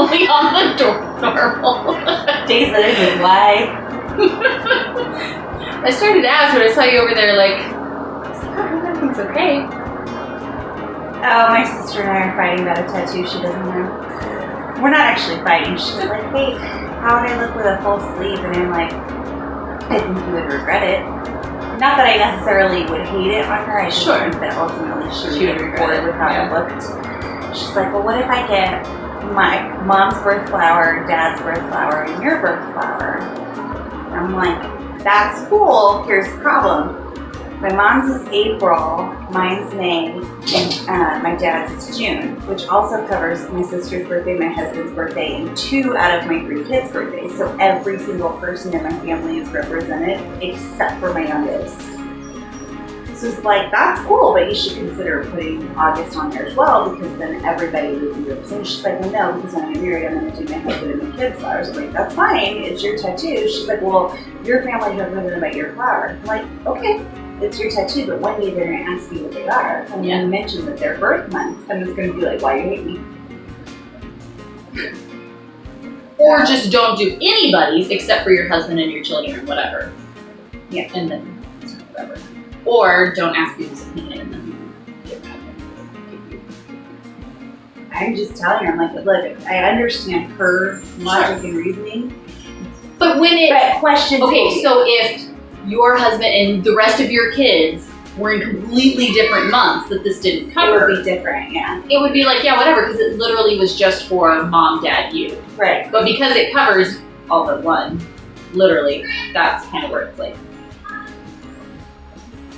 only on the doorbell. Days that I didn't lie. I started to ask when I saw you over there, like, I hope everything's okay. Oh, my sister and I are fighting about a tattoo she doesn't know. We're not actually fighting. She's like, hey, how would I look with a full sleeve? And I'm like, I think you would regret it. Not that I necessarily would hate it on her. I just think that ultimately she would get bored with how it looked. She's like, well, what if I get my mom's birth flower, dad's birth flower, and your birth flower? And I'm like, that's cool. Here's the problem. My mom's is April, mine's May, and my dad's is June, which also covers my sister's birthday, my husband's birthday, and 2 out of my 3 kids' birthdays. So every single person in my family is represented except for my youngest. So it's like, that's cool, but you should consider putting August on there as well, because then everybody would be represented. She's like, well, no, because when I get married, I'm going to do my husband and my kids' flowers. I'm like, that's fine, it's your tattoo. She's like, well, your family doesn't know about your flower. I'm like, okay. It's your tattoo, but one day they're going to ask you what they are. And when you mention that they're birth months, I'm just going to be like, why you hate me? Or just don't do anybody's except for your husband and your children or whatever. Yeah. And then whatever. Or don't ask people's opinion and then I'm just telling her, I'm like, look, I understand her logic and reasoning. But when it... But question okay, so if your husband and the rest of your kids were in completely different months that this didn't cover. It would be different, yeah. It would be like, yeah, whatever, because it literally was just for mom, dad, you. Right. But because it covers all but one, literally, that's kind of where it's like.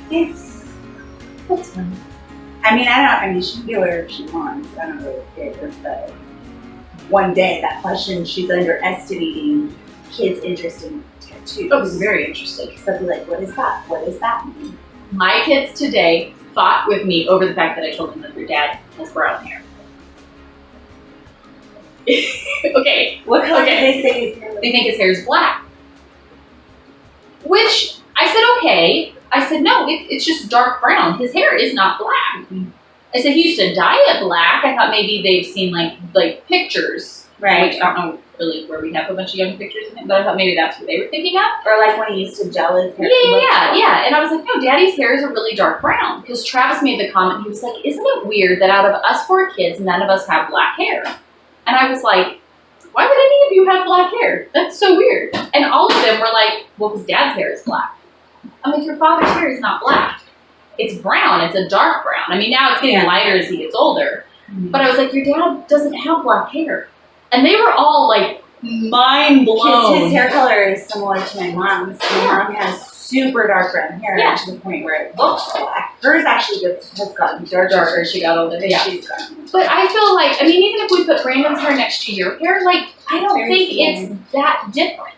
It's fun. I mean, she can do whatever she wants. I don't really care, but one day, that question, she's underestimating kids' interest in tattoos. Oh, it's very interesting. So I'll be like, what is that? What does that mean? My kids today fought with me over the fact that I told them that their dad has brown hair. Okay. What color did they say his hair was? They think his hair is black. Which, I said, okay. I said, no, it's just dark brown. His hair is not black. I said, he used to dye it black. I thought maybe they've seen like pictures. Right. Which I don't know really where we have a bunch of young pictures of him, but I thought maybe that's what they were thinking of. Or like when he used to gel his hair. Yeah. And I was like, no, Daddy's hair is a really dark brown. Because Travis made the comment, he was like, isn't it weird that out of us 4 kids, none of us have black hair? And I was like, why would any of you have black hair? That's so weird. And all of them were like, well, because Dad's hair is black. I'm like, your father's hair is not black. It's brown. It's a dark brown. I mean, now it's getting lighter as he gets older. Mm-hmm. But I was like, your dad doesn't have black hair. And they were all like mind blown. His hair color is similar to my mom's. My mom has super dark brown hair to the point where it looks black. Hers actually has gotten darker. She got older. Yeah. She's gotten. But I feel like, I mean, even if we put Brandon's hair next to your hair, like, I don't think it's that different.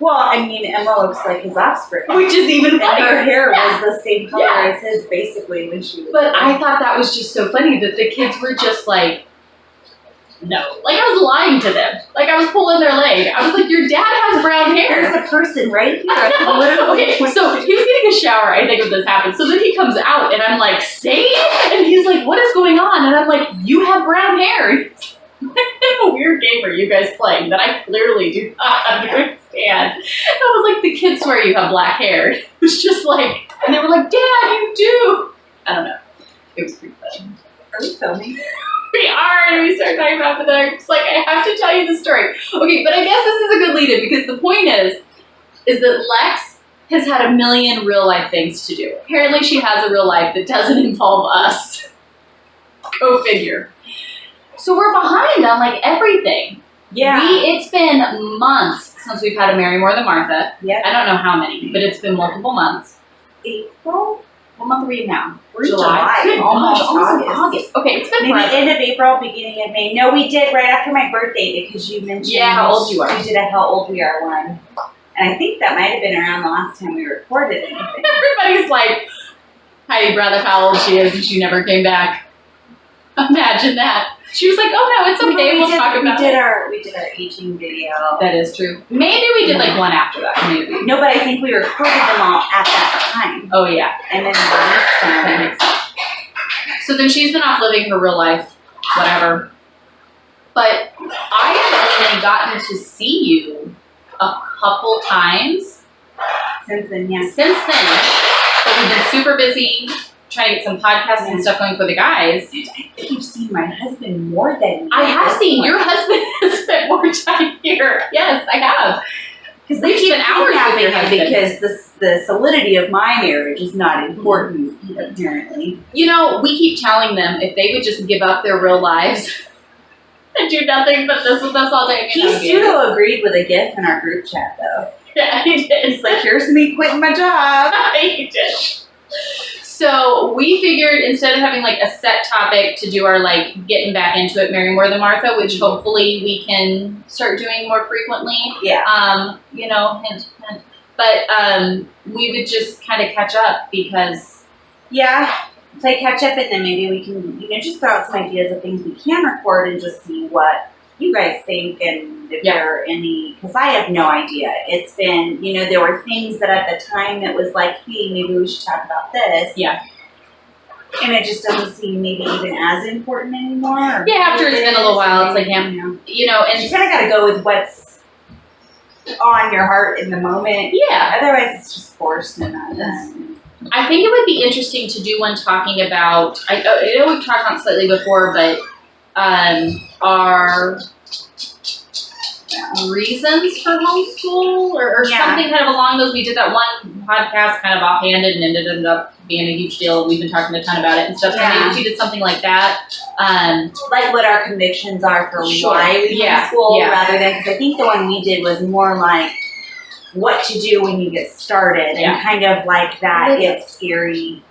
Well, I mean, Emma looks like his offspring. Which is even funnier. Her hair was the same color as his, basically, when she was But I thought that was just so funny that the kids were just like, no. Like, I was lying to them. Like, I was pulling their leg. I was like, your dad has brown hair. There's a person right here. Okay, so he was getting a shower, I think, when this happened. So then he comes out, and I'm like, Sage? And he's like, what is going on? And I'm like, you have brown hair. What kind of a weird game are you guys playing that I clearly do not understand? I was like, the kids swear you have black hair. It was just like, and they were like, Dad, you do. I don't know. It was pretty funny. Are we filming? We are, and we start talking about it, but I'm just like, I have to tell you the story. Okay, but I guess this is a good lead-in, because the point is that Lex has had a million real-life things to do. Apparently she has a real life that doesn't involve us. Go figure. So we're behind on, like, everything. Yeah. It's been months since we've had a Mary More Than Martha. Yeah. I don't know how many, but it's been multiple months. April? What month are we in now? We're July. Good Almost August. Okay, it's been maybe forever. end of April, beginning of May. No, we did right after my birthday, because you mentioned how old you are. We did a how old we are one. And I think that might have been around the last time we recorded anything. Everybody's like, Heidi brought up how old she is and she never came back. Imagine that. She was like, oh no, it's okay, we'll talk about it. We did our aging video. That is true. Maybe we did like one after that, maybe. No, but I think we recorded them all at that time. Oh yeah. And then this time. That makes sense. So then she's been off living her real life, whatever. But I have only gotten to see you a couple times Since then, yeah. since then. But we've been super busy trying to get some podcasts and stuff going for the guys. Dude, I think you've seen my husband more than I have seen your husband has spent more time here. Yes, I have. Because We've spent hours with your husband. Because the solidity of my marriage is not important, apparently. You know, we keep telling them if they would just give up their real lives and do nothing but this with us all day. He pseudo agreed with a gift in our group chat, though. Yeah, he did. He's like, here's me quitting my job. He did. So we figured instead of having like a set topic to do our like getting back into it, Mary More Than Martha, which hopefully we can start doing more frequently. Yeah. You know, hint, hint. But we would just kind of catch up because Yeah. Play catch up, and then maybe we can, just throw out some ideas of things we can record and just see what you guys think and if there are any, because I have no idea. It's been, there were things that at the time that was like, hey, maybe we should talk about this. Yeah. And it just doesn't seem maybe even as important anymore. Yeah, after it's been a little while, it's like, and you kind of got to go with what's on your heart in the moment. Yeah. Otherwise, it's just forced and not done. I think it would be interesting to do one talking about, I know we've talked on it slightly before, but our reasons for homeschool or something kind of along those. We did that one podcast kind of offhanded and ended up being a huge deal. We've been talking a ton about it and stuff. So maybe we did something like that. Like what our convictions are for Sure. why we Yeah. homeschool Yeah. rather than, because I think the one we did was more like what to do when you get started and kind of like that gets scary.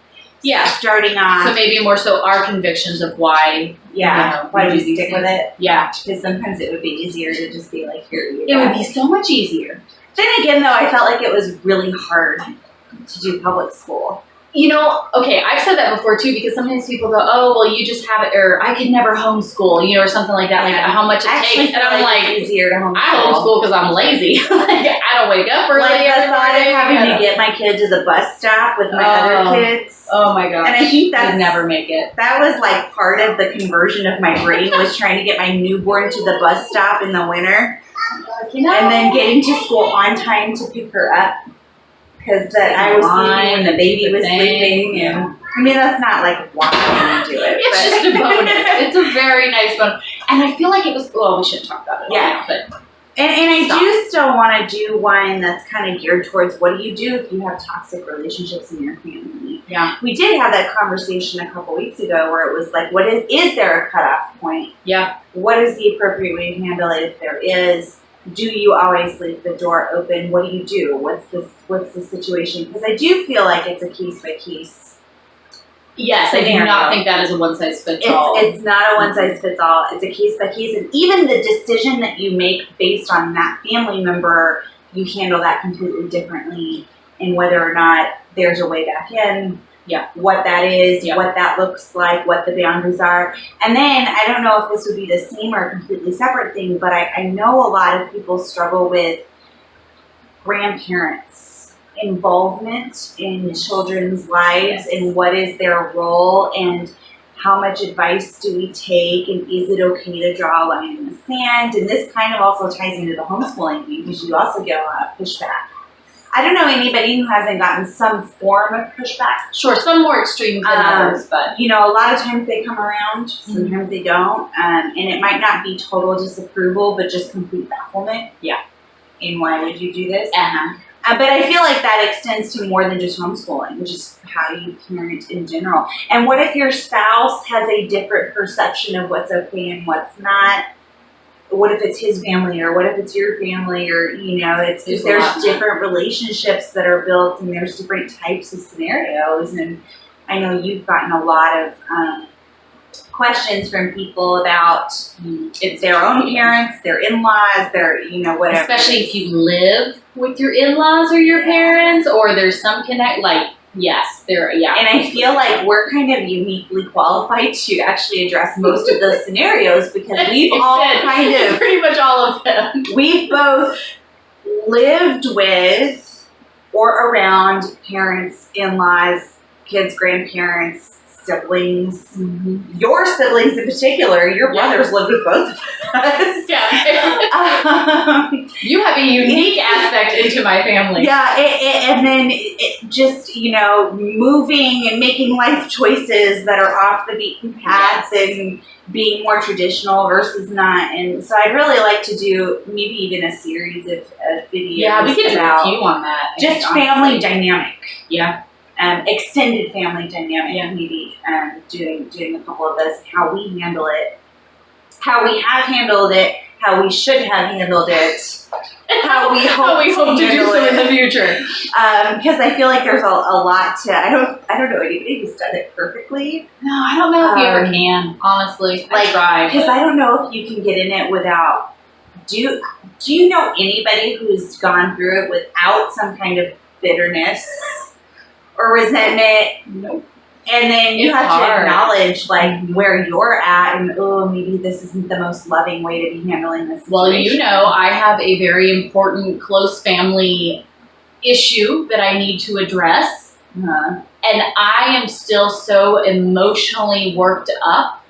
Yeah. Starting off. So maybe more so our convictions of why. Why do we stick with it? Yeah. Because sometimes it would be easier to just be like, here you It go. would be so much easier. Then again, though, I felt like it was really hard to do public school. Okay, I've said that before too, because sometimes people go, oh, well, you just have it, or I could never homeschool, or something like that, like how much it takes. And I'm like, it's easier to homeschool. I homeschool because I'm lazy. I don't wake up early. Like the every thought of morning. having to get my kid to the bus stop with my other kids. Oh my gosh. And I think I'd never make it. That was like part of the conversion of my brain was trying to get my newborn to the bus stop in the winter. And then getting to school on time to pick her up. Because I was sleeping when the baby was sleeping. And, I mean, that's not like why I do it. It's just a bonus. It's a very nice bonus. And I feel like it was, well, we shouldn't talk about it. Yeah. But And I do still want to do one that's kind of geared towards what do you do if you have toxic relationships in your family. Yeah. We did have that conversation a couple weeks ago where it was like, is there a cutoff point? Yeah. What is the appropriate way to handle it if there is? Do you always leave the door open? What do you do? What's the situation? Because I do feel like it's a case by case. Yes, I do not think that is a one size fits all. It's not a one size fits all. It's a case by case, and even the decision that you make based on that family member, you handle that completely differently. And whether or not there's a way back in, what that is, what that looks like, what the boundaries are. And then, I don't know if this would be the same or a completely separate thing, but I know a lot of people struggle with grandparents' involvement in children's lives and what is their role and how much advice do we take and is it okay to draw a line in the sand? And this kind of also ties into the homeschooling thing because you also get a lot of pushback. I don't know anybody who hasn't gotten some form of pushback. Sure, some more extreme than others, but a lot of times they come around, sometimes they don't, and it might not be total disapproval, but just complete bafflement. Yeah. And why would you do this? Uh-huh. But I feel like that extends to more than just homeschooling, which is how you parent in general. And what if your spouse has a different perception of what's okay and what's not? What if it's his family, or what if it's your family, or there's different relationships that are built, and there's different types of scenarios. And I know you've gotten a lot of questions from people about it's their own parents, their in-laws, their whatever. Especially if you live with your in-laws or your parents, or there's some connect. Like yes, there. Yeah. And I feel like we're kind of uniquely qualified to actually address most of those scenarios because we've all kind of pretty much all of them. We've both lived with or around parents, in-laws, kids, grandparents, siblings, your siblings in particular, your brothers live with both of us. Yeah. You have a unique aspect into my family. Yeah, and then just, moving and making life choices that are off the beaten path and being more traditional versus not. And so I'd really like to do maybe even a series of videos. Yeah, we could do about a few on that. just family dynamic. Yeah. Extended family dynamic, maybe doing a couple of those, how we handle it, how we have handled it, how we should have handled it, how we hope to do so in the future. Because I feel like there's a lot to. I don't know anybody who's done it perfectly. No, I don't know if you ever can. Honestly, I try. Because I don't know if you can get in it without. Do you know anybody who's gone through it without some kind of bitterness or resentment? Nope. And then you have to acknowledge where you're at, and maybe this isn't the most loving way to be handling this situation. Well, I have a very important close family issue that I need to address, and I am still so emotionally worked up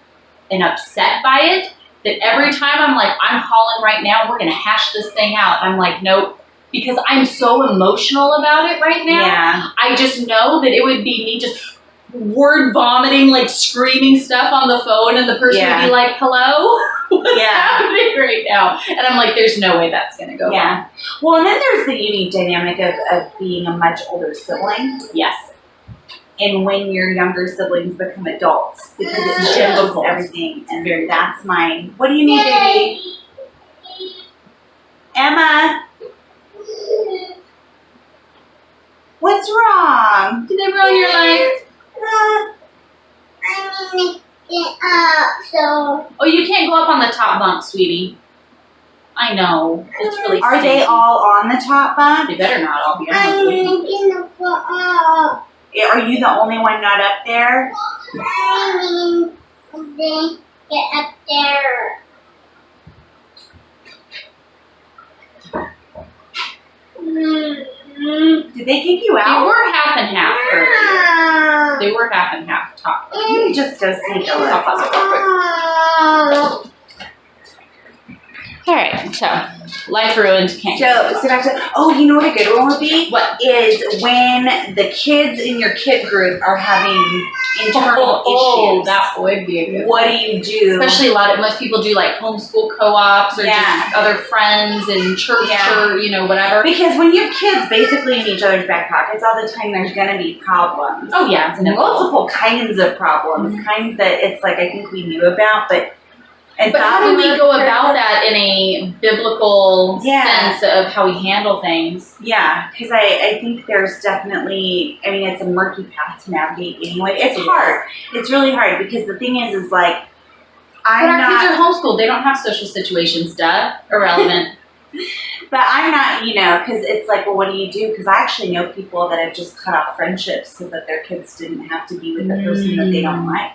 and upset by it that every time I'm like, I'm calling right now, we're gonna hash this thing out. I'm like, nope. Because I'm so emotional about it right now. Yeah. I just know that it would be me just word vomiting, screaming stuff on the phone, and the person would be like, hello? What's happening right now? And I'm like, there's no way that's going to go on. Well, and then there's the unique dynamic of being a much older sibling. Yes. And when your younger siblings become adults, because it shifts everything. And that's mine. What do you need, baby? Emma? What's wrong? Did they ruin your life? I need to get up, so. Oh, you can't go up on the top bunk, sweetie. I know. It's really Are they all on the top bunk? They better not all be. I need to go up. Are you the only one not up there? I need to get up there. Did they kick you They out? were half and half earlier. They were half and half top. Let me just go sneak a I'll look. pause it real quick. All right, so life ruined. Can't. So back to, you know what a good one would be? What? Is when the kids in your kid group are having internal issues. That would be a good one. What do you do? Especially most people do homeschool co-ops or just other friends and church or, whatever. Because when you have kids basically in each other's back pockets all the time, there's going to be problems. Oh, yeah. It's multiple kinds of problems. Kinds that it's I think we knew about, but how do we go about that in a biblical sense of how we handle things? Yeah, because I think there's definitely, it's a murky path to navigate anyway. It's hard. It's really hard because the thing is But our kids are homeschooled. They don't have social situations, irrelevant. But I'm not, because it's well, what do you do? Because I actually know people that have just cut off friendships so that their kids didn't have to be with the person that they don't like.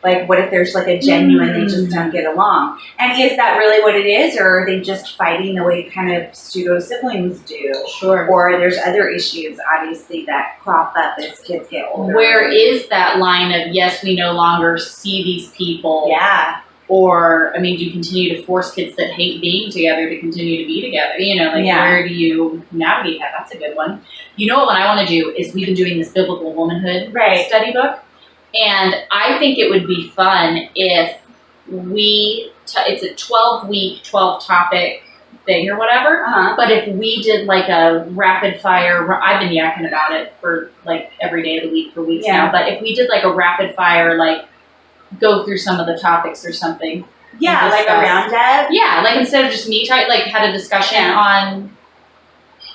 What if there's a genuine, they just don't get along? And is that really what it is? Or are they just fighting the way kind of pseudo siblings do? Sure. Or there's other issues, obviously, that crop up as kids get older. Where is that line of, yes, we no longer see these people? Yeah. Or, do you continue to force kids that hate being together to continue to be together? Where do you navigate that? That's a good one. You know what I want to do is we've been doing this biblical womanhood study book. And I think it would be fun if it's a 12-week, 12-topic thing or whatever. But if we did a rapid fire, I've been yakking about it for every day of the week for weeks now. But if we did a rapid fire, go through some of the topics or something. Yeah, a roundup. Yeah, instead of just me had a discussion on.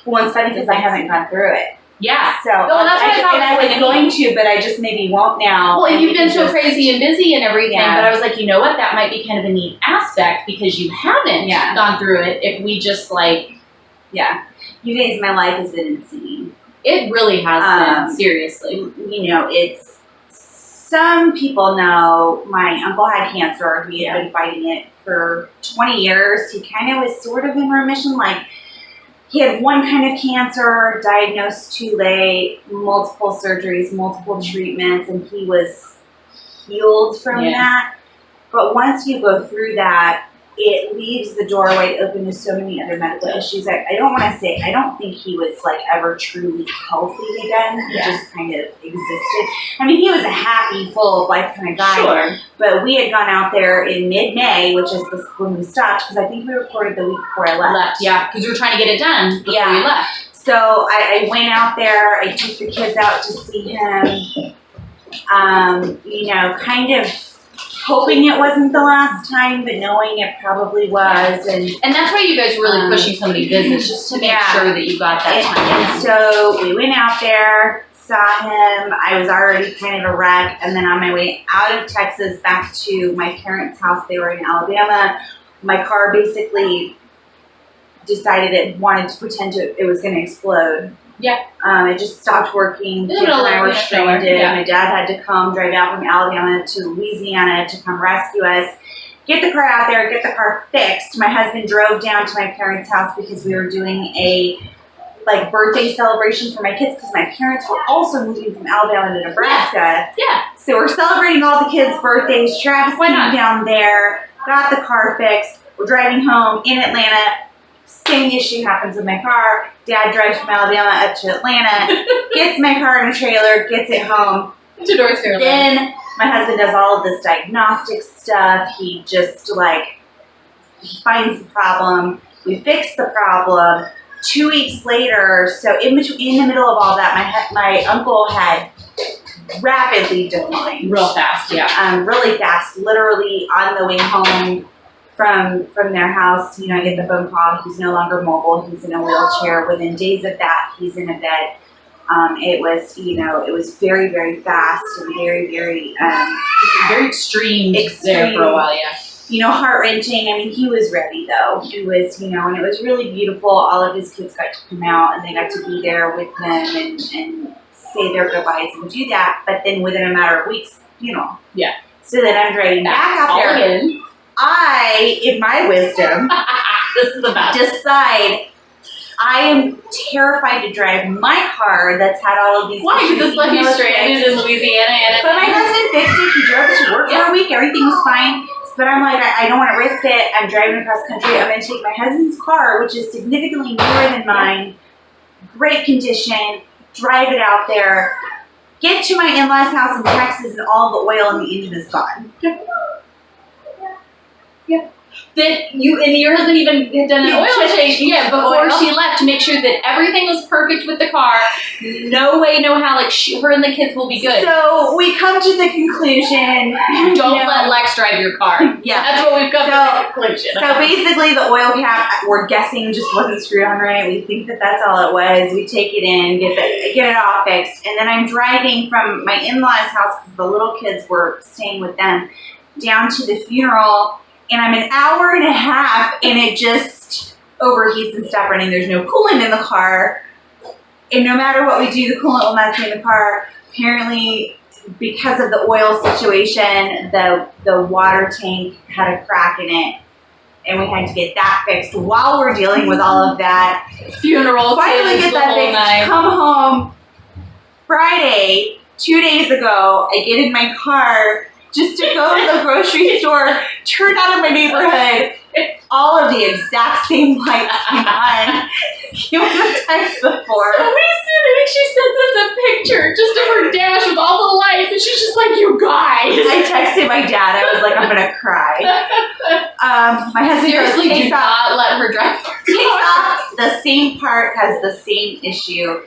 Well, it's funny because I haven't gone through it. Yeah. So that's what I thought. And I was going to, but I just maybe won't now. Well, you've been so crazy and busy and everything, but I was like, you know what? That might be kind of a neat aspect because you haven't gone through it. If we just you guys, my life has been insane. It really has been. Seriously, it's. Some people know my uncle had cancer. He had been fighting it for 20 years. He kind of was sort of in remission, he had one kind of cancer, diagnosed too late, multiple surgeries, multiple treatments, and he was healed from that. But once you go through that, it leaves the door wide open to so many other medical issues. I don't want to say, I don't think he was like ever truly healthy again. He just kind of existed. I mean, he was a happy, full of life kind of guy. Sure. But we had gone out there in mid-May, which is when we stopped, because I think we recorded the week before I left. Yeah, because we were trying to get it done before we left. So I went out there. I took the kids out to see him. You know, kind of hoping it wasn't the last time, but knowing it probably was. And that's why you guys were really pushing so many visits, just to make sure that you got that time. And so we went out there, saw him. I was already kind of a wreck. And then on my way out of Texas back to my parents' house, they were in Alabama, my car basically decided it wanted to pretend it was going to explode. Yeah. It just stopped working. Kids and I were stranded. My dad had to come drive out from Alabama to Louisiana to come rescue us. Get the car out there, get the car fixed. My husband drove down to my parents' house because we were doing a birthday celebration for my kids because my parents were also moving from Alabama to Nebraska. Yeah. So we're celebrating all the kids' birthdays. Travis came down there, got the car fixed. We're driving home in Atlanta. Same issue happens with my car. Dad drives from Alabama up to Atlanta, gets my car in a trailer, gets it home. To North Carolina. Then my husband does all of this diagnostic stuff. He just he finds the problem. We fix the problem. 2 weeks later, so in the middle of all that, my uncle had rapidly declined. Real fast, yeah. Really fast. Literally on the way home from their house, you know, I get the phone call. He's no longer mobile. He's in a wheelchair. Within days of that, he's in a bed. It was very, very fast and very, very, very extreme there for a while, yeah. You know, heart-wrenching. I mean, he was ready, though. He was, you know, and it was really beautiful. All of his kids got to come out, and they got to be there with him and say their goodbyes and do that. But then within a matter of weeks, funeral. Yeah. So then I'm driving back out there. Again. I, in my wisdom, this is the best. Decide I am terrified to drive my car that's had all of these Why? issues. Because left you stranded in Louisiana. But my husband fixed it. He drove it to work for a week. Everything was fine. But I'm like, I don't want to risk it. I'm driving across country. I'm going to take my husband's car, which is significantly newer than mine, great condition, drive it out there, get to my in-laws' house in Texas, and all the oil in the engine is gone. Yeah. That your husband even had done an oil change before she left to make sure that everything was perfect with the car. No way, no how, her and the kids will be good. So we come to the conclusion. Don't let Lex drive your car. Yeah. That's what we've come to the conclusion. So basically the oil cap, we're guessing, just wasn't screwed on right. We think that that's all it was. We take it in, get it all fixed. And then I'm driving from my in-laws' house because the little kids were staying with them down to the funeral. And I'm an hour and a half, and it just overheats and stops running. There's no coolant in the car. And no matter what we do, the coolant will not stay in the car. Apparently, because of the oil situation, the water tank had a crack in it. And we had to get that fixed while we're dealing with all of that. Funeral, finally get that fixed. Night. Come home Friday, 2 days ago. I get in my car just to go to the grocery store, turn out of my neighborhood. All of the exact same lights came on. You were the text before. So she sent us a picture just of her dash with all the lights, and she's just like, "You guys." I texted my dad. I was like, "I'm gonna cry." My husband seriously goes, do not let her drive. Takes off. The same part has the same issue.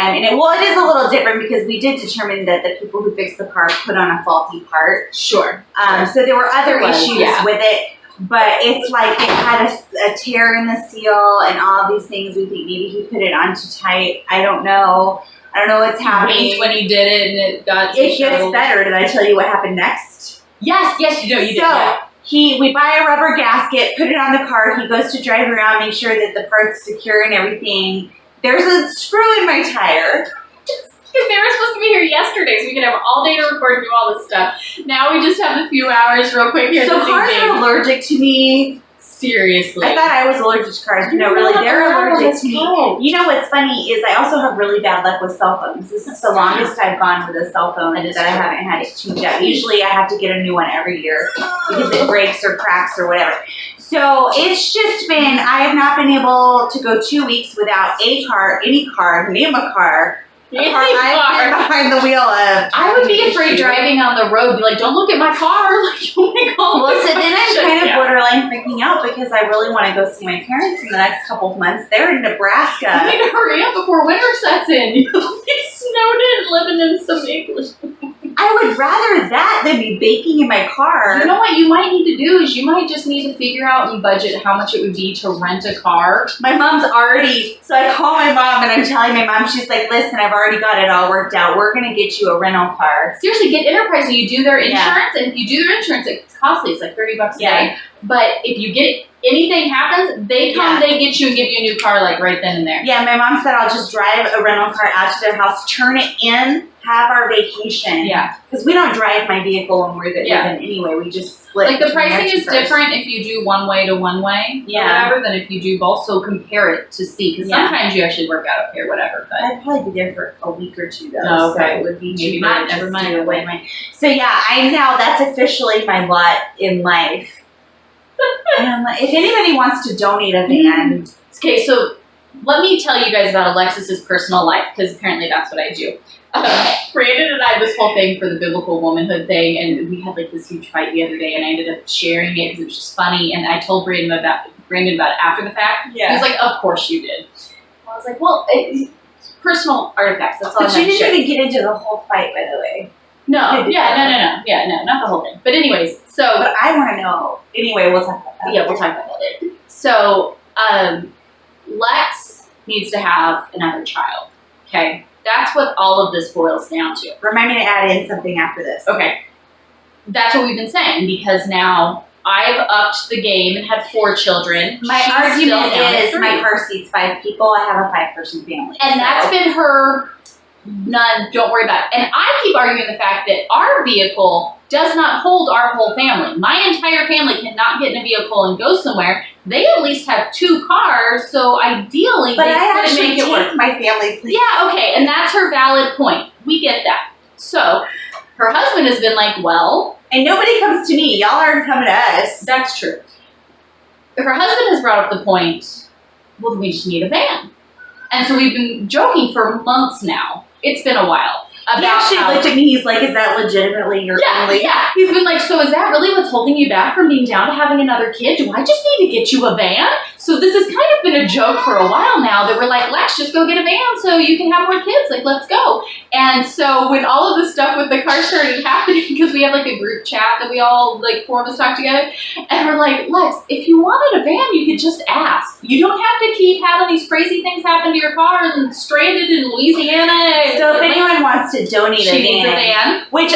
And it is a little different because we did determine that the people who fixed the car put on a faulty part. Sure. So there were other issues with it, but it's like it had a tear in the seal and all of these things. We think maybe he put it on too tight. I don't know. I don't know what's happening. When he did it and it got It gets better. Did I tell you what happened next? Yes, you did. So we buy a rubber gasket, put it on the car. He goes to drive around, make sure that the part's secure and everything. There's a screw in my tire. Because they were supposed to be here yesterday, so we could have all day to record and do all this stuff. Now we just have a few hours real quick here. So cars are allergic to me. Seriously. I thought I was allergic to cars. No, really, they're allergic to me. You know what's funny is I also have really bad luck with cell phones. This is the longest I've gone with a cell phone that I haven't had it changed out. Usually I have to get a new one every year because it breaks or cracks or whatever. So it's just been, I have not been able to go 2 weeks without any car, name a car. I've been behind the wheel of. I would be afraid driving on the road. Be like, don't look at my car. Like, oh my god. Well, so then I'm kind of borderline freaking out because I really want to go see my parents in the next couple of months. They're in Nebraska. You need to hurry up before winter sets in. You'll be snowed in living in some English. I would rather that than be baking in my car. You know what you might need to do is you might just need to figure out and budget how much it would be to rent a car. My mom's already, so I call my mom and I'm telling my mom, she's like, listen, I've already got it all worked out. We're going to get you a rental car. Seriously, get Enterprise so you do their insurance, and if you do their insurance, it's costly. It's like $30 a day. But if you get anything happens, they come, they get you and give you a new car like right then and there. Yeah, my mom said I'll just drive a rental car out to their house, turn it in, have our vacation. Yeah. Because we don't drive my vehicle when we're there anyway. We just split. Like the pricing is different if you do one way to one way or whatever than if you do both. So compare it to see. Because sometimes you actually work out okay or whatever. But I'd probably be there for a week or two though. Oh, okay. So it would be Maybe cheaper. not. Never mind. So yeah, that's officially my lot in life. If anybody wants to donate a van. Okay, so let me tell you guys about Alexis's personal life, because apparently that's what I do. Brandon and I had this whole thing for the biblical womanhood thing, and we had like this huge fight the other day, and I ended up sharing it because it was just funny, and I told Brandon about it after the fact. Yeah. He was like, of course you did. I was like, well, personal artifacts, that's all But I'm you didn't even get into the whole fight, by the way. No, no, not the whole thing. But anyways, so. But I want to know. Anyway, we'll talk about that. Yeah, we'll talk about that later. So, Lex needs to have another child. Okay? That's what all of this boils down to. Remind me to add in something after this. Okay. That's what we've been saying, because now I've upped the game and had 4 children. My She's argument still down to is 3. my car seats 5 people. I have a 5-person family. And that's been her none, don't worry about it. And I keep arguing the fact that our vehicle does not hold our whole family. My entire family cannot get in a vehicle and go somewhere. They at least have 2 cars, so ideally But they I could actually make it work. take my family, please. Yeah, okay, and that's her valid point. We get that. So her husband has been like, well, And nobody comes to me. Y'all aren't coming to us. that's true. Her husband has brought up the point, well, we just need a van. And so we've been joking for months now. It's been a while. He actually looked at me. He's like, is that legitimately your family? Yeah. He's been like, so is that really what's holding you back from being down to having another kid? Do I just need to get you a van? So this has kind of been a joke for a while now that we're like, Lex, just go get a van so you can have more kids. Like, let's go. And so when all of this stuff with the car started happening, because we have like a group chat that we all, like 4 of us talk together, and we're like, Lex, if you wanted a van, you could just ask. You don't have to keep having these crazy things happen to your car and stranded in Louisiana. So if anyone wants to donate she needs a van. Which,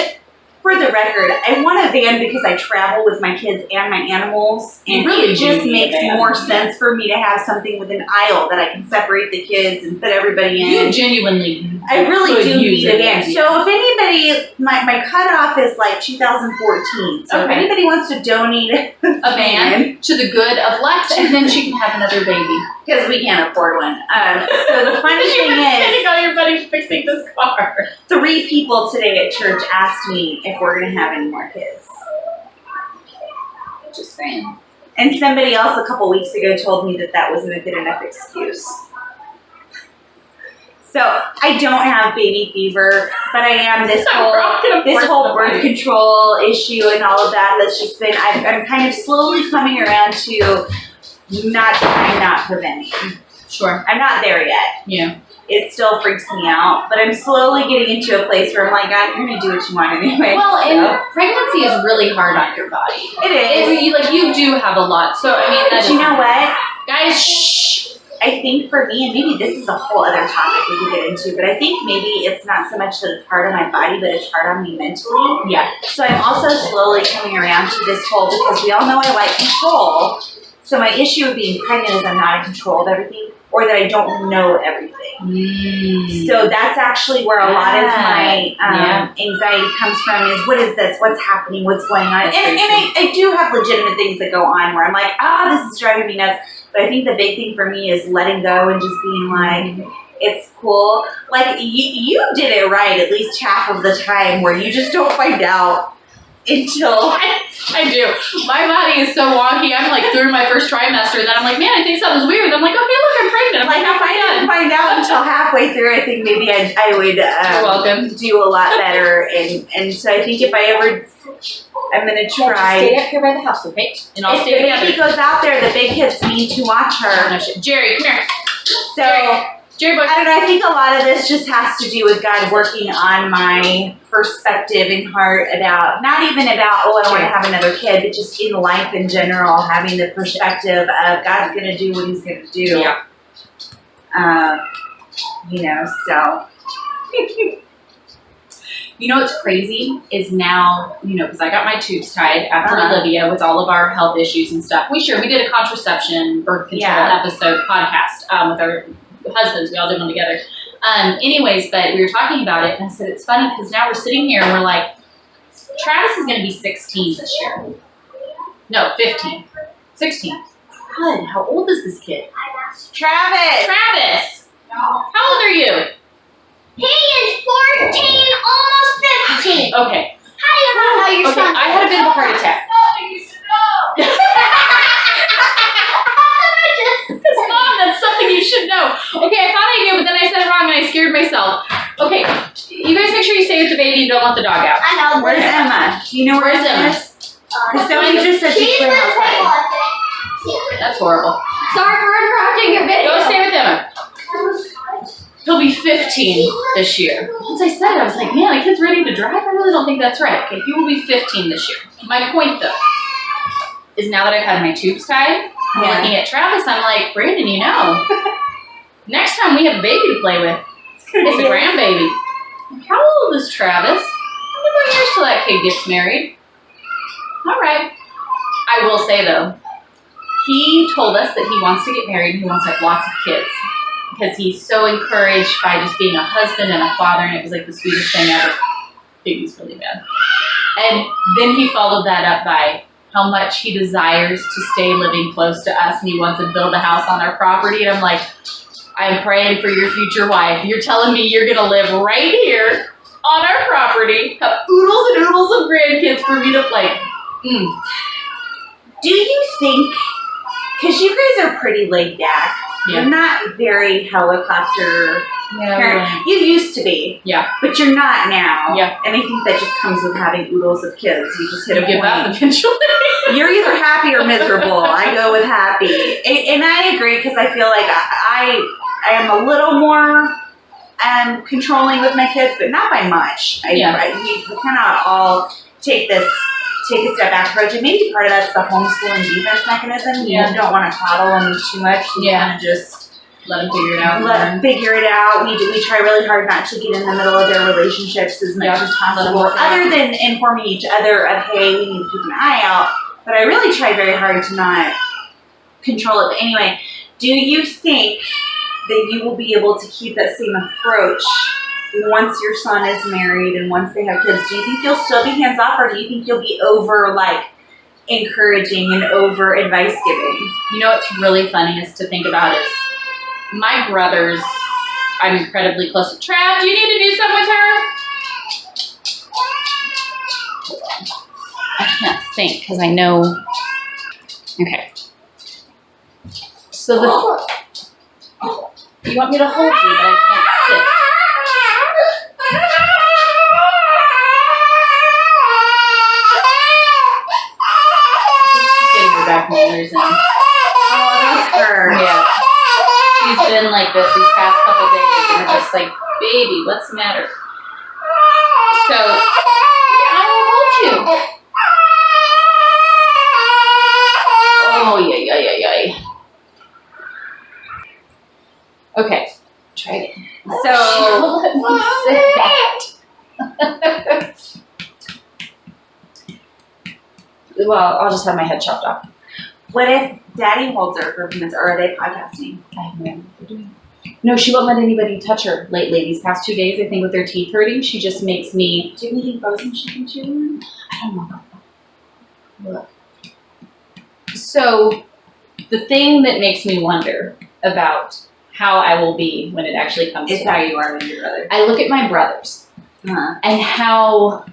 for the record, I want a van because I travel with my kids and my animals, and Really it just do need a makes van. more sense for me to have something with an aisle that I can separate the kids and fit everybody in. You genuinely I really could do use need a van. yeah. So if anybody, my cutoff is like 2014. So if Okay. anybody wants to donate a van to the good of Lex, and then she can have another baby. because we can't afford one. So the funny You've thing been spending is, all your money fixing this car. 3 people today at church asked me if we're going to have any more kids. Just saying. And somebody else a couple weeks ago told me that wasn't a good enough excuse. So I don't have baby fever, but I am this whole birth control issue and all of that. That's just been, I'm kind of slowly coming around to not preventing. Sure. I'm not there yet. Yeah. It still freaks me out, but I'm slowly getting into a place where I'm like, God, you're gonna do what you want anyway. Well, so. and pregnancy is really hard on your body. It is. You do have a lot. So I mean, But you know what? guys? Shh. I think for me, and maybe this is a whole other topic we could get into, but I think maybe it's not so much that it's hard on my body, but it's hard on me mentally. Yeah. So I'm also slowly coming around to this whole, because we all know I like control. So my issue with being pregnant is I'm not in control of everything, or that I don't know everything. So that's actually where a lot of my anxiety comes from is, what is this? What's happening? What's going on? And I do have legitimate things that go on where I'm like, this is driving me nuts. But I think the big thing for me is letting go and just being like, it's cool. Like, you did it right at least half of the time, where you just don't find out until... I do. My body is so wonky. I'm like through my first trimester, and then I'm like, man, I think something's weird. I'm like, okay, look, I'm pregnant. I'm like, if I didn't find out until halfway through, I think maybe I would You're welcome. do a lot better. And so I think if I ever... I'm going to try. Stay up here by the house, okay? And I'll stay together. If the baby goes out there, the big kids need to watch her. No shit. Jerry, come here. So, Jerry, boy. I don't know. I think a lot of this just has to do with God working on my perspective and heart about, not even about, I want to have another kid, but just in life in general, having the perspective of God's going to do what He's going to do. Yeah. So. You know what's crazy is now, because I got my tubes tied after Olivia with all of our health issues and stuff. We did a contraception birth control episode podcast with our husbands. We all did one together. Anyways, but we were talking about it, and I said it's funny because now we're sitting here and we're like, Travis is going to be 16 this year. No, 15. 16. God, how old is this kid? Travis! How old are you? He is 14, almost 15. Okay. How do you know how your son I had a bit of a heart attack. Mom, that's something you should know. Okay, I thought I knew, but then I said it wrong and I scared myself. Okay, you guys make sure you stay with the baby and don't let the dog out. I know. Where's Emma? Do you know where Emma is? Somebody just said she's playing outside. That's horrible. Sorry for interrupting your video. Go stay with Emma. He'll be 15 this year. Once I said it, I was like, man, the kid's ready to drive? I really don't think that's right. Okay, he will be 15 this year. My point, though, is now that I've had my tubes tied, I'm looking at Travis, I'm like, Brandon, next time we have a baby to play with, it's a grandbaby. Like, how old is Travis? How many more years till that kid gets married? All right. I will say, though, he told us that he wants to get married and he wants to have lots of kids. Because he's so encouraged by just being a husband and a father, and it was like the sweetest thing ever. Baby's really bad. And then he followed that up by how much he desires to stay living close to us, and he wants to build a house on our property. And I'm like, I'm praying for your future wife. You're telling me you're going to live right here on our property, have oodles and oodles of grandkids for me to play. Do you think, because you guys are pretty laid back, you're not very helicopter parent. Right. You used to be. Yeah. But you're not now. Yeah. And I think that just comes with having oodles of kids. You just hit a give up point. eventually. You're either happy or miserable. I go with happy. And I agree, because I feel like I am a little more controlling with my kids, but not by much. We kind of all take a step back approach, and maybe part of that's the homeschool and defense mechanism. You don't want to coddle them too much. You kind of just let them figure it out. Let them figure it out. We try really hard not to get in the middle of their relationships as much as possible, other than informing each other of, hey, we need to keep an eye out. But I really try very hard to not control it. But anyway, do you think that you will be able to keep that same approach once your son is married and once they have kids? Do you think you'll still be hands off, or do you think you'll be over encouraging and over advice giving? You know what's really funniest to think about is my brothers. I'm incredibly close to Trav. Do you need to do something with her? Hold on. I can't think because I know. Okay. So you want me to hold you, but I can't sit. Back molars in. Oh, that's her. Yeah. She's been like this these past couple days, and we're just like, baby, what's the matter? So, I will hold you. Oh, yeah. Okay, try it. So, let me sit. Well, I'll just have my head chopped off. What if Daddy holds her for a few minutes, or are they podcasting? I have no idea what they're doing. No, she won't let anybody touch her lately. These past 2 days, I think, with their teeth hurting, she just makes me. Do you have anything frozen she can chew on? I don't know. Look. So, the thing that makes me wonder about how I will be when it actually comes It's to how it, you are with your brother. I look at my brothers and how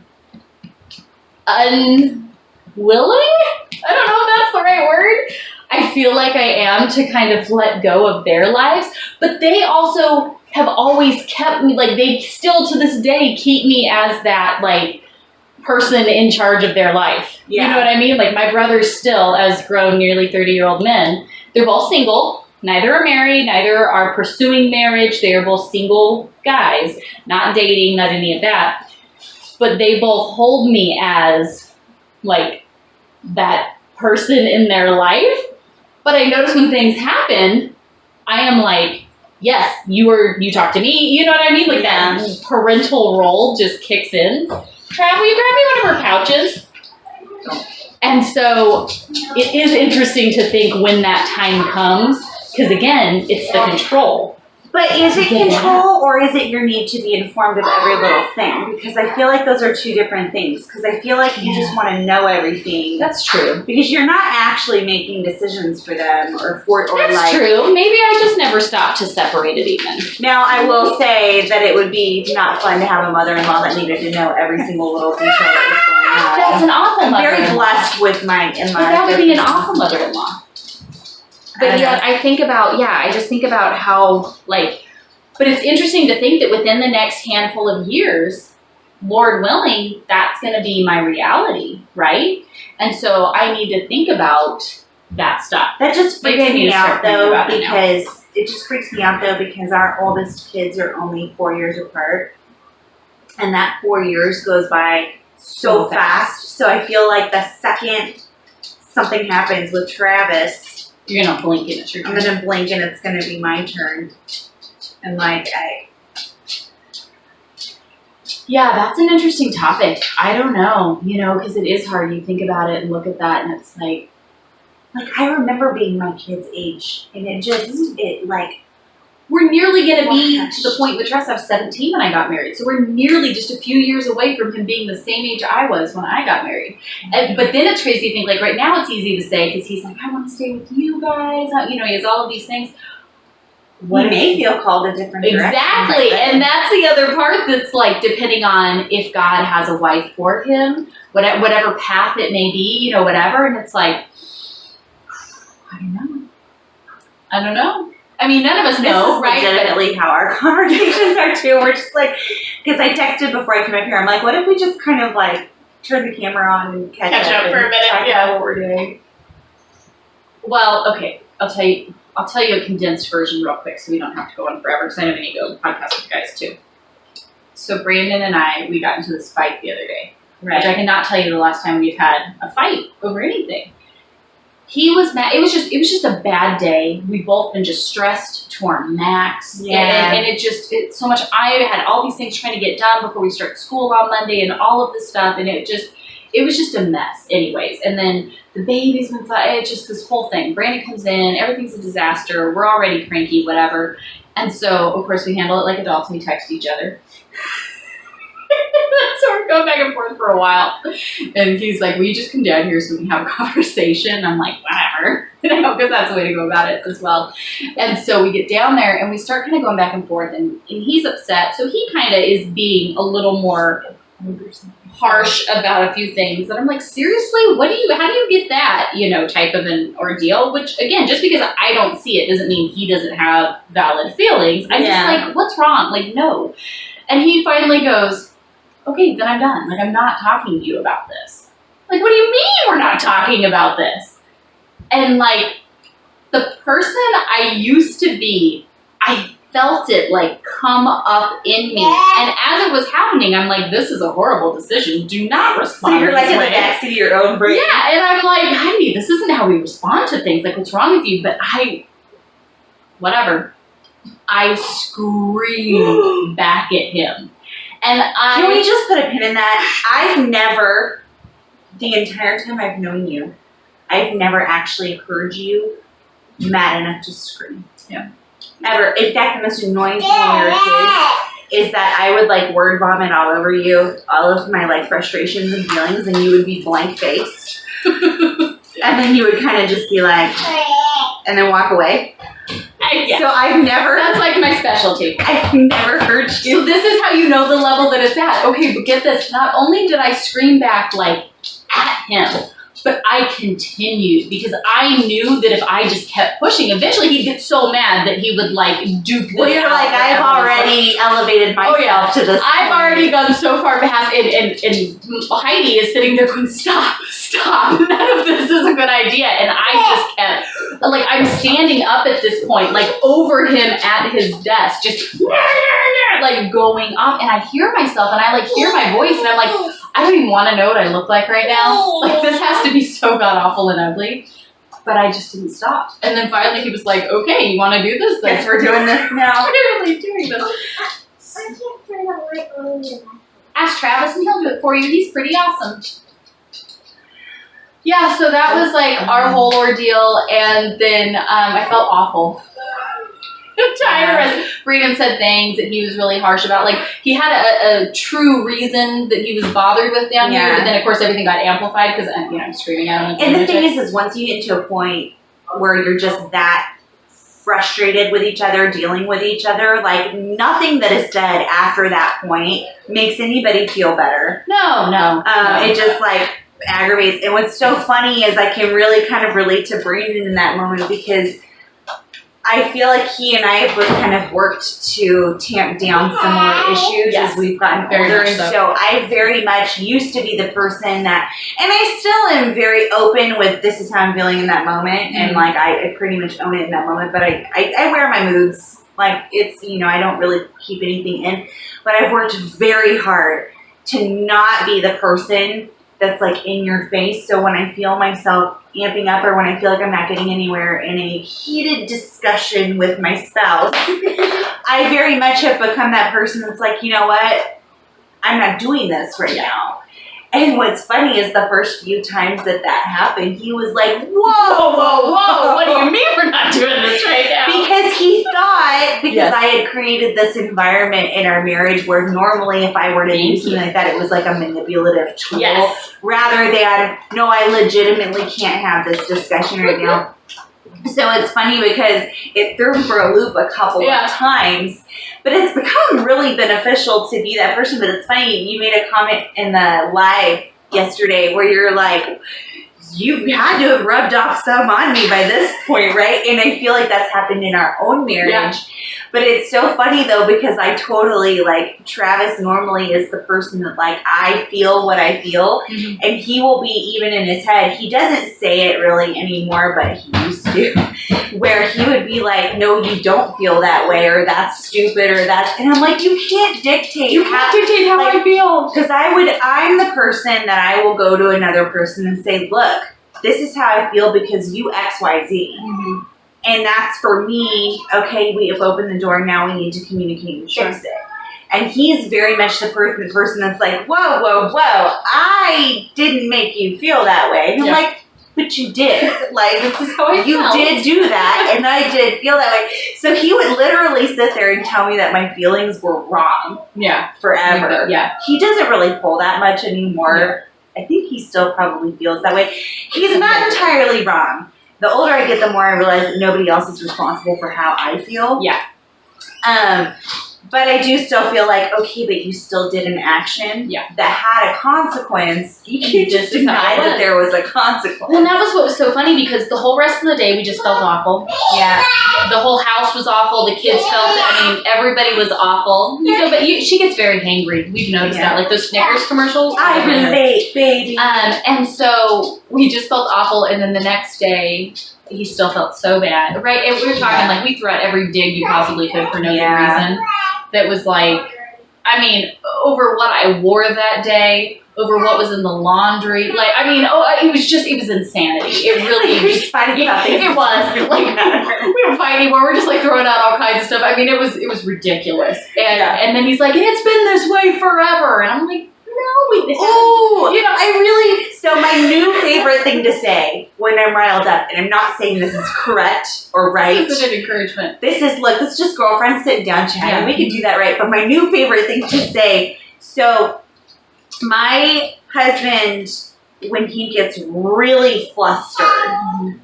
unwilling, I don't know if that's the right word, I feel like I am to kind of let go of their lives, but they also have always kept me, like they still to this day keep me as that like person in charge of their life. Yeah. You know what I mean? Like my brothers still, as grown nearly 30-year-old men, they're both single. Neither are married, neither are pursuing marriage. They are both single guys, not dating, not any of that. But they both hold me as like that person in their life. But I notice when things happen, I am like, yes, you talk to me, you know what I mean? Like that parental role just kicks in. Trav, will you grab me one of her pouches? And so it is interesting to think when that time comes, because again, it's the control. But is it control or is it your need to be informed of every little thing? Because I feel like those are two different things. Because I feel like you just want to know everything. That's true. Because you're not actually making decisions for them That's like. true. Maybe I just never stopped to separate it even. Now I will say that it would be not fun to have a mother-in-law that needed to know every single little detail that was going on. That's an awful I'm very mother-in-law. blessed with my in-laws. But that would be an awful mother-in-law. But yeah, I just think about how, like, but it's interesting to think that within the next handful of years, Lord willing, that's going to be my reality, right? And so I need to think about that stuff. That just freaks Maybe I need me to out start thinking though about it now. because it just freaks me out though because our oldest kids are only 4 years apart, and that 4 years goes by so fast. So I feel like the second something happens with Travis, You're going to blink and it's your I'm turn. gonna blink and it's gonna be my turn. And like Yeah, that's an interesting topic. I don't know, because it is hard. You think about it and look at that and it's like I remember being my kid's age, and we're nearly going to be Gosh. to the point with Tress. I was 17 when I got married. So we're nearly just a few years away from him being the same age I was when I got married. But then it's crazy to think, like right now it's easy to say because he's like, I want to stay with you guys. He has all of these things. we may feel called a different direction. Exactly. And that's the other part that's like, depending on if God has a wife for him, whatever path it may be, whatever. And it's like, I don't know. I mean, none of us know, this is right? legitimately how our conversations are too. We're just like, because I texted before I came up here, I'm like, what if we just kind of like turn the camera on and catch up for a minute, talk about what we're doing? Well, okay. I'll tell you a condensed version real quick so we don't have to go on forever because I know we need to go podcast with you guys too. So Brandon and we got into this fight the other day. Right. Which I cannot tell you the last time we've had a fight over anything. He was mad. It was just a bad day. We've both been just stressed to our max. Yeah. And it's so much. I had all these things trying to get done before we start school on Monday and all of this stuff. And it was just a mess anyways. And then the baby's been fine. It's just this whole thing. Brandon comes in. Everything's a disaster. We're already cranky, whatever. And so, of course, we handle it like adults and we text each other. So we're going back and forth for a while. And he's like, will you just come down here so we can have a conversation? I'm like, whatever. Because that's the way to go about it as well. And so we get down there and we start kind of going back and forth. And he's upset. So he kind of is being a little more harsh about a few things. And I'm like, seriously? How do you get that, type of an ordeal? Which, again, just because I don't see it doesn't mean he doesn't have valid feelings. I'm just like, what's wrong? Like, no. And he finally goes, okay, then I'm done. Like, I'm not talking to you about this. Like, what do you mean we're not talking about this? And, like, the person I used to be, I felt it, like, come up in me. And as it was happening, I'm like, this is a horrible decision. Do not respond. So you're like this in the way. backseat of your own brain. Yeah, and I'm like, honey, this isn't how we respond to things. Like, what's wrong with you? But whatever. I screamed back at him. And Can we just put a pin in that? I've never, the entire time I've known you, I've never actually heard you mad enough to scream. Yeah. ever. In fact, the most annoying thing when we were kids is that I would like word vomit all over you, all of my like frustrations and feelings, and you would be blank faced. And then you would kind of just be like, and then walk away. Yeah. So I've never. That's like my specialty. I've never heard you. So this is how you know the level that it's at. Okay, but get this. Not only did I scream back like at him, but I continued because I knew that if I just kept pushing, eventually he'd get so mad that he would like duke this Well, you're out like, I've already elevated myself to this. I've already gone so far past, and Heidi is sitting there going, stop, none of this is a good idea. And I just kept, like, I'm standing up at this point, like over him at his desk, just like going off, and I hear myself, and I like hear my voice, and I'm like, I don't even want to know what I look like right now. Like, this has to be so god-awful and ugly. But I just didn't stop. And then finally he was like, okay, you want to do this? Yes, we're doing this now. We're really doing this. I can't turn the light on yet. Ask Travis and he'll do it for you. He's pretty awesome. Yeah, so that was like our whole ordeal. And then I felt awful. Tyrus. Braden said things that he was really harsh about. Like, he had a true reason that he was bothered with down here, but then, of course, everything got amplified because, I'm screaming at him. And the thing is once you get to a point where you're just that frustrated with each other, dealing with each other, like, nothing that is said after that point makes anybody feel better. No. It just, like, aggravates. And what's so funny is I can really kind of relate to Brandon in that moment because I feel like he and I have both kind of worked to tamp down similar issues as we've gotten older. And so I very much used to be the person that, and I still am very open with this is how I'm feeling in that moment. And like, I pretty much own it in that moment, but I wear my moods. Like, it's, I don't really keep anything in, but I've worked very hard to not be the person that's like in your face. So when I feel myself amping up or when I feel like I'm not getting anywhere in a heated discussion with my spouse, I very much have become that person that's like, you know what? I'm not doing this right now. And what's funny is the first few times that happened, he was like, whoa, What do you mean we're not doing this right now? Because he thought, I had created this environment in our marriage where normally if I were to do something like that, it was like a manipulative tool. Rather than, no, I legitimately can't have this discussion right now. So it's funny because it threw him for a loop a couple of times, but it's become really beneficial to be that person. But it's funny, you made a comment in the live yesterday where you're like, you had to have rubbed off some on me by this point, right? And I feel like that's happened in our own marriage. Yeah. But it's so funny though, because I totally, like, Travis normally is the person that, like, I feel what I feel. Mm-hmm. And he will be, even in his head, he doesn't say it really anymore, but he used to, where he would be like, no, you don't feel that way, or that's stupid, or that's, and I'm like, you can't dictate how like, I feel. Because I'm the person that I will go to another person and say, look, this is how I feel because you X, Y, Z. Mm-hmm. And that's for me, okay, we have opened the door, now we need to communicate and fix it. And he's very much the person that's like, whoa, I didn't make you feel that way. And I'm like, but you did. Like, this is how you did do that, and I did feel that way. So he would literally sit there and tell me that my feelings were wrong. Yeah. Forever. Yeah. He doesn't really pull that much anymore. Yeah. I think he still probably feels that way. He's not entirely wrong. The older I get, the more I realize that nobody else is responsible for how I feel. Yeah. But I do still feel like, okay, but you still did an action that had a consequence. You can't just deny that there was a consequence. Well, and that was what was so funny because the whole rest of the day we just felt awful. Yeah. The whole house was awful. The kids felt it. I mean, everybody was awful. But she gets very hangry. We've noticed that. Like those Snickers commercials. I relate, baby. And so we just felt awful. And then the next day, he still felt so bad. Right? And we were talking like we threw out every dig you possibly could for no good reason. That was like, I mean, over what I wore that day, over what was in the laundry. Like, I mean, it was insanity. It really was. Fighting about things. It was. Like, we were fighting where we're just like throwing out all kinds of stuff. I mean, it was ridiculous. And then he's like, it's been this way forever. And I'm like, no, we didn't. Oh, so my new favorite thing to say when I'm riled up, and I'm not saying this is correct or right. This is an encouragement. This is, look, it's just girlfriends sitting down chatting. We can do that, right? But my new favorite thing to say, so my husband, when he gets really flustered,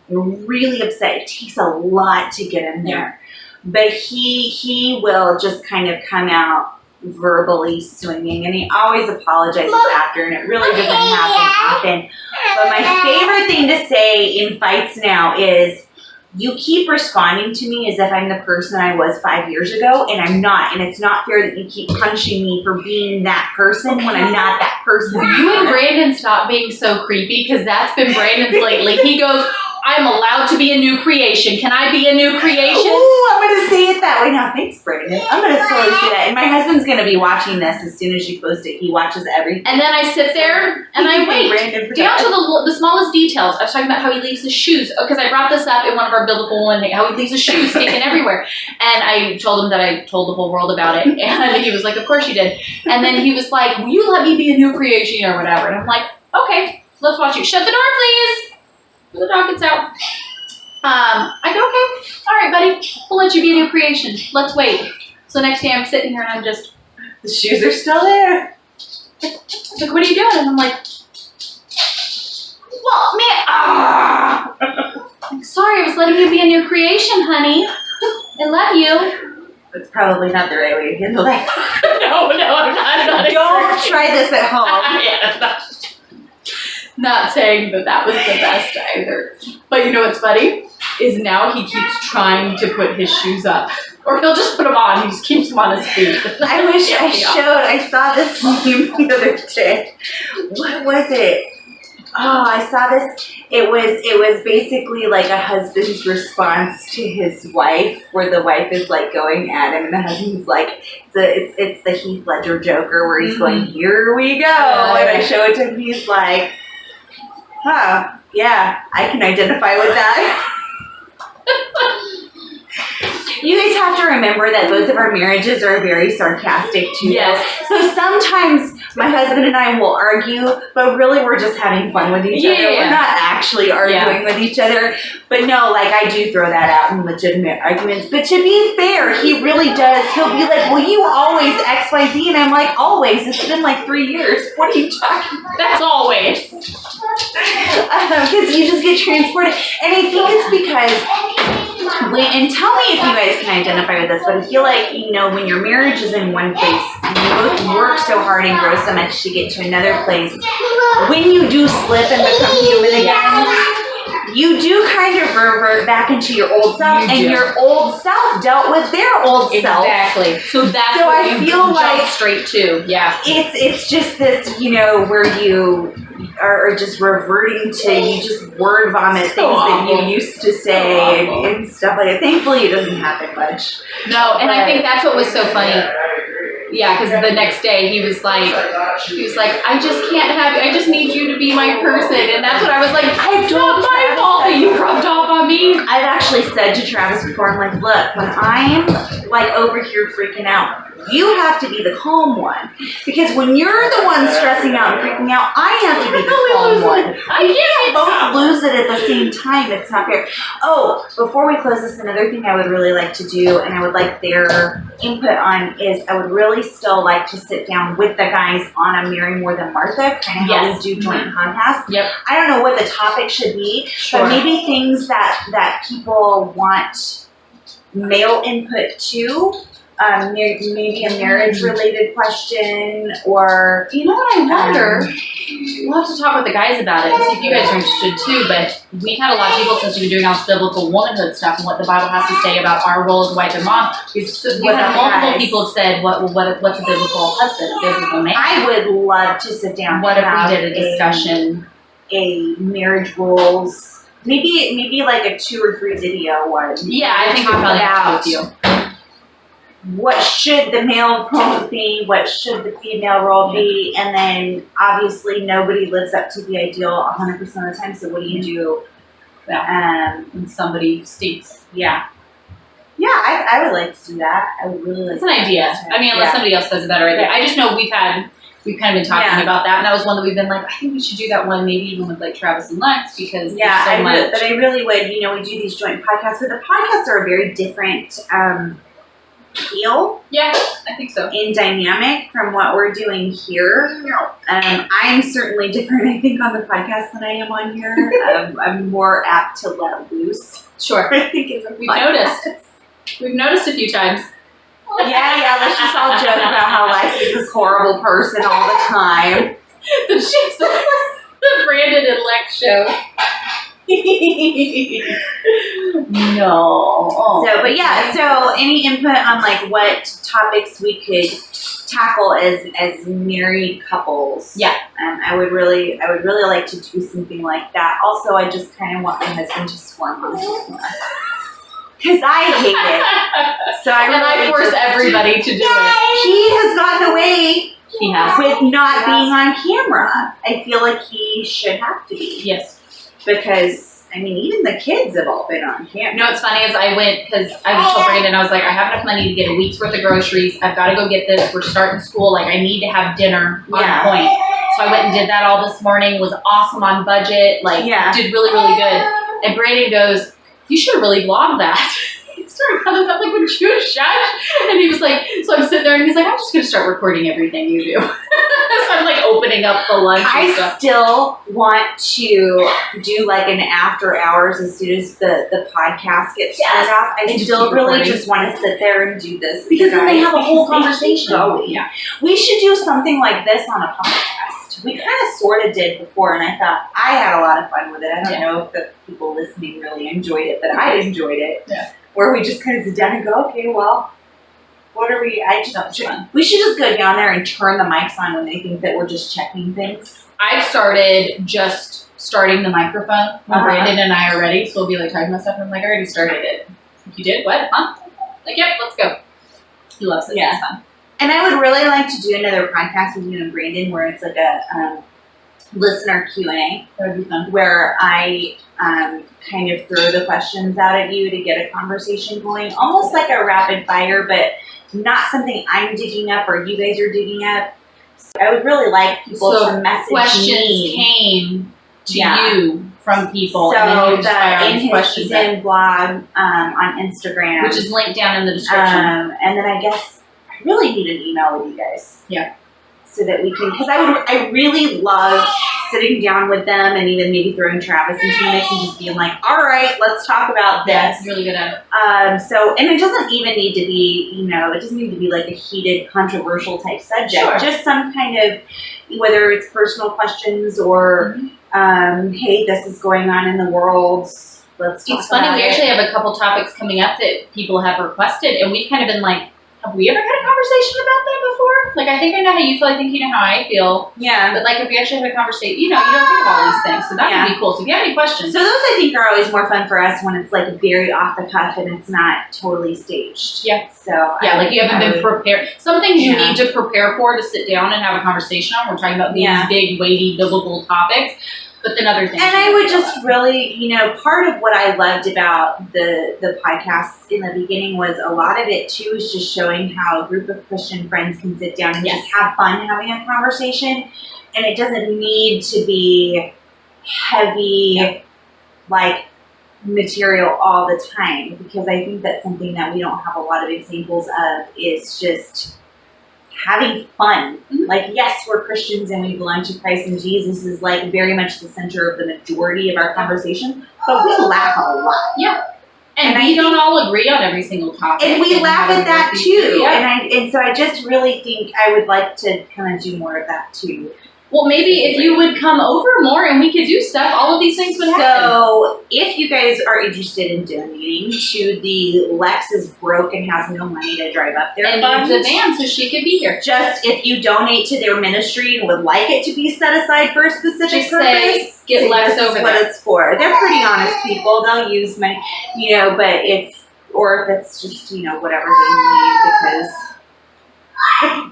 really upset, it takes a lot to get him there. But he will just kind of come out verbally swinging, and he always apologizes after, and it really doesn't happen. But my favorite thing to say in fights now is, you keep responding to me as if I'm the person I was 5 years ago, and I'm not. And it's not fair that you keep punishing me for being that person when I'm not that person. You and Brandon stop being so creepy, because that's been Brandon's lately. He goes, I'm allowed to be a new creation. Can I be a new creation? Ooh, I'm going to say it that way now. Thanks, Brandon. I'm going to totally say that. And my husband's going to be watching this as soon as you post it. He watches everything. And then I sit there and I wait. Down to the smallest details. I was talking about how he leaves his shoes. Because I brought this up in one of our biblical one thing, how he leaves his shoes sticking everywhere. And I told him that I told the whole world about it. And he was like, of course you did. And then he was like, will you let me be a new creation or whatever? And I'm like, okay, let's watch you. Shut the door, please. The dog gets out. I go, okay, all right, buddy, we'll let you be a new creation. Let's wait. So next day I'm sitting here and I'm just, the shoes are still there. like, what are you doing? And I'm like, well, man, I'm sorry, I was letting you be a new creation, honey. I love you. That's probably not the right way to handle that. No, I'm not. Don't try this at home. Yeah, not saying that was the best either. But you know what's funny? Is now he keeps trying to put his shoes up. Or he'll just put them on. He just keeps them on his feet. I wish I saw this meme the other day. What was it? Oh, I saw this. It was basically like a husband's response to his wife, where the wife is like going at him, and the husband's like, it's the Heath Ledger Joker, where he's going, here we go. And I show it to him, he's like, huh, yeah, I can identify with that. You guys have to remember that both of our marriages are very sarcastic too. Yes. So sometimes my husband and I will argue, but really we're just having fun with each other. We're not actually arguing with each other. But no, like I do throw that out in legitimate arguments. But to be fair, he really does. He'll be like, well, you always X, Y, Z. And I'm like, always? It's been like 3 years. What are you talking about? That's always. Because you just get transported. And I think it's because... and tell me if you guys can identify with this, but I feel like, you know, when your marriage is in one place, and you both work so hard and grow so much to get to another place, when you do slip and become human again, you do kind of revert back into your old self, and your old self dealt with their old self. Exactly. So that's so what I you feel like jump straight to. Yeah. It's just this, you know, where you are just reverting to, you just word vomit things that you used to say and stuff like that. Thankfully, it doesn't happen much. No, and I think that's what was so funny. Yeah, because the next day he was like, I just can't have you. I just need you to be my person. And that's what I was like, it's not my fault that you rubbed off on me. I've actually said to Travis before, I'm like, look, when I'm like over here freaking out, you have to be the calm one. Because when you're the one stressing out and freaking out, I have to be the calm one. We can't both lose it at the same time. It's not fair. Oh, before we close this, another thing I would really like to do, and I would like their input on, is I would really still like to sit down with the guys on a Mary More Than Martha, kind of how we do joint podcasts. Yep. I don't know what the topic should be, but maybe things that people want male input to. Maybe a marriage-related question, or... You know what I wonder? We'll have to talk with the guys about it, see if you guys are interested too, but we've had a lot of people since we've been doing all this biblical womanhood stuff and what the Bible has to say about our role as a wife and mom. We've had multiple people have said, what's a biblical husband, a biblical man? I would love to sit down What and if we did a discussion? A marriage rules... Maybe like a 2 or 3 video one. Yeah, I think we'll probably have to with you. What should the male role be? What should the female role be? And then obviously nobody lives up to the ideal 100% of the time. So what do you do? When somebody stinks. Yeah. Yeah, I would like to do that. I would really like It's an idea. I mean, unless somebody else has a better idea. I just know we've had we've kind of been talking about that, and that was one that we've been like, I think we should do that one, maybe even with like Travis and Lex, because there's so much. But I really would. You know, we do these joint podcasts, but the podcasts are a very different feel. Yeah, I think so. In dynamic from what we're doing here. I'm certainly different, I think, on the podcast than I am on here. I'm more apt to let loose. Sure. I think We've noticed a few times. Yeah, let's just all joke about how Lex is this horrible person all the time. The Brandon and Lex show. No. So any input on like what topics we could tackle as married couples? Yeah. I would really like to do something like that. Also, I just kind of want my husband to swarm me because I hate it. So I force everybody to do it. He has gotten away. He has with not being on camera. I feel like he should have to be. Yes. Because, I mean, even the kids have all been on camera. You know what's funny is I went, because I told Brandon, I was like, I have enough money to get a week's worth of groceries. I've got to go get this. We're starting school. Like, I need to have dinner on point. So I went and did that all this morning. Was awesome on budget. Like, did really, really good. And Brandon goes, you should have really vlogged that. He started coming up like, would you shush? And he was like, so I'm sitting there and he's like, I'm just going to start recording everything you do. So I'm like opening up the lunch and stuff. I still want to do like an after hours as soon as the podcast gets turned off. I still really just want to sit there and do this. Because then they have a whole conversation. Yeah. We should do something like this on a podcast. We kind of sort of did before, and I thought I had a lot of fun with it. I don't know if the people listening really enjoyed it, but I enjoyed it. Yeah. Where we just kind of sit down and go, okay, well, what are we? We should just go down there and turn the mics on when they think that we're just checking things. I've started just starting the microphone when Brandon and I are ready, so we'll be like talking about stuff, and I'm like, I already started it. You did? What? Huh? Like, yep, let's go. He loves it. Yeah. It's fun. And I would really like to do another podcast with you and Brandon where it's like a listener Q&A. That would be fun. Where I kind of throw the questions out at you to get a conversation going. Almost like a rapid fire, but not something I'm digging up or you guys are digging up. So I would really like people to message questions me. Came to you from people. So and then you just in his season blog on Instagram. Which is linked down in the description. And then I guess I really need an email with you guys. Yeah. So that we can, because I really love sitting down with them and even maybe throwing Travis into the mix and just being like, all right, let's talk about this. Yeah, really good at it. And it doesn't even need to be, it doesn't need to be like a heated, controversial type subject. Sure. Just some kind of, whether it's personal questions or, hey, this is going on in the world. Let's talk about it. It's funny, we actually have a couple topics coming up that people have requested, and we've kind of been like, have we ever had a conversation about that before? Like, I think I know how you feel. I think you know how I feel. Yeah. But, like, if we actually have a conversation, you don't think of all these things. So that would be cool. So if you have any questions. So those, I think, are always more fun for us when it's, like, very off the cuff and it's not totally staged. Yeah. So, yeah, like you haven't been prepared. Some things you need to prepare for to sit down and have a conversation on. We're talking about these big, weighty, biblical topics. But then other things. And I would just really, part of what I loved about the podcasts in the beginning was a lot of it too is just showing how a group of Christian friends can sit down and just have fun having a conversation. And it doesn't need to be heavy, like, material all the time. Because I think that's something that we don't have a lot of examples of is just having fun. Like, yes, we're Christians and we belong to Christ, and Jesus is like very much the center of the majority of our conversation, but we laugh a lot. Yeah. And we don't all agree on every single topic. And we laugh at that too. Yeah. And so I just really think I would like to kind of do more of that too. Well, maybe if you would come over more and we could do stuff, all of these things would happen. So, if you guys are interested in donating to the Lex is broke and has no money to drive up there and needs a van so she could be here. Just if you donate to their ministry and would like it to be set aside for a specific purpose, get Lex over there. What it's for. They're pretty honest people. They'll use money, but it's, or if it's just, whatever they need because...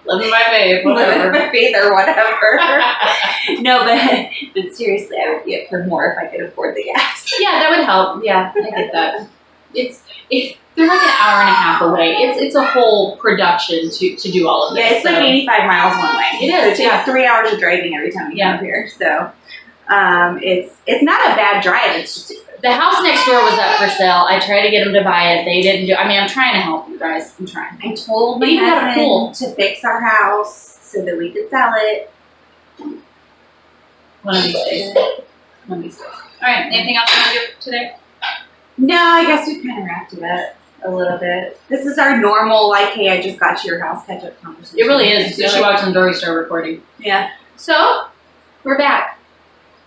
Living my faith, whatever. Living my faith or whatever. No, but seriously, I would get for more if I could afford the gas. Yeah, that would help. Yeah, I get that. they're like an hour and a half away. It's a whole production to do all of this. Yeah, it's like 85 miles one way. It is, So it yeah. takes 3 hours of driving every time you Yeah. come here. So it's not a bad drive. It's just The house next door was up for sale. I tried to get them to buy it. They didn't do. I mean, I'm trying to help you guys. I'm trying. I told my They even got a pool. husband to fix our house so that we could sell it. One of these days. One of these days. All right. Anything else you want to do today? No, I guess we kind of wrapped it up a little bit. This is our normal, like, hey, I just got to your house catch up conversation. It really is. You should watch when Dory start recording. Yeah. So we're back.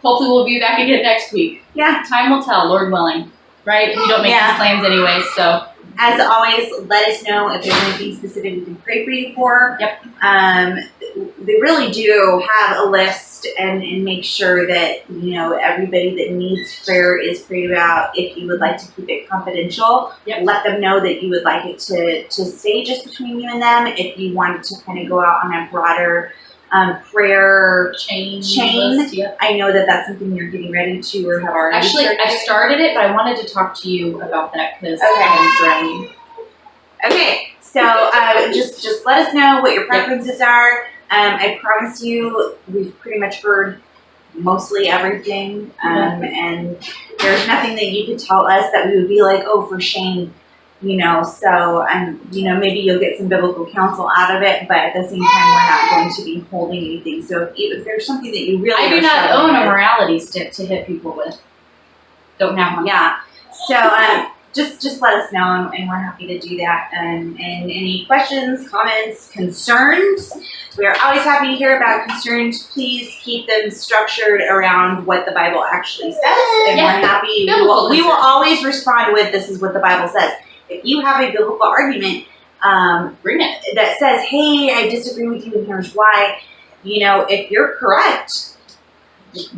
Hopefully, we'll be back again next week. Yeah. Time will tell, Lord willing. Right? We don't make Yeah. these plans anyway, so. As always, let us know if there's anything specific we can pray for you for. Yep. They really do have a list and make sure that, you know, everybody that needs prayer is prayed about. If you would like to keep it confidential, Yep. let them know that you would like it to stay just between you and them. If you want to kind of go out on a broader prayer Chain. Chain. List, yep. I know that that's something you're getting ready to or have already Actually, started. I started it, but I wanted to talk to you about that because Okay. I'm drowning. Okay, so just let us know what your preferences are. I promise you, we've pretty much heard mostly everything, and there's nothing that you could tell us that we would be like, oh, for shame, you know. So, you know, maybe you'll get some biblical counsel out of it, but at the same time, we're not going to be holding anything. So, if there's something that you really I do are not struggling own a with- morality stick to hit people with. Don't have one. Yeah. So just let us know, and we're happy to do that. And any questions, comments, concerns, we are always happy to hear about concerns. Please keep them structured around what the Bible actually says, and Yeah. we're happy. Biblical We will concerns. always respond with, "This is what the Bible says." If you have a biblical argument Bring it. that says, "Hey, I disagree with you, and here's why," you know, if you're correct,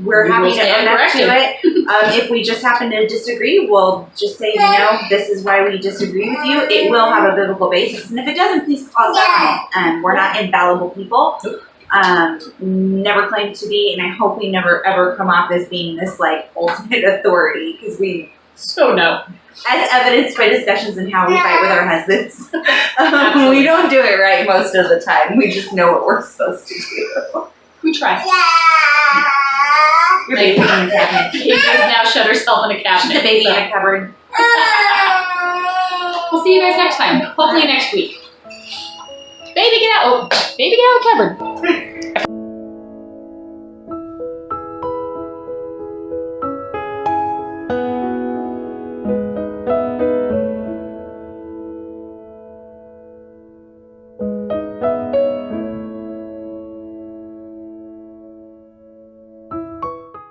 we're We happy will to stand own up to corrected. it. If we just happen to disagree, we'll just say, you know, this is why we disagree with you. It will have a biblical basis, and if it doesn't, please call us out. We're not infallible people. Never claim to be, and I hope we never ever come off as being this like ultimate authority, because we, So no. as evidenced by discussions in how we fight with our husbands, we don't do it right most of the time. We just know what we're supposed to do. We try. Your baby's in the cabinet. Casey has now shut herself in a cabinet. She's a baby so. in a cupboard. We'll see you guys next time. Hopefully next week. Baby, get out. Oh, baby, get out of the cupboard.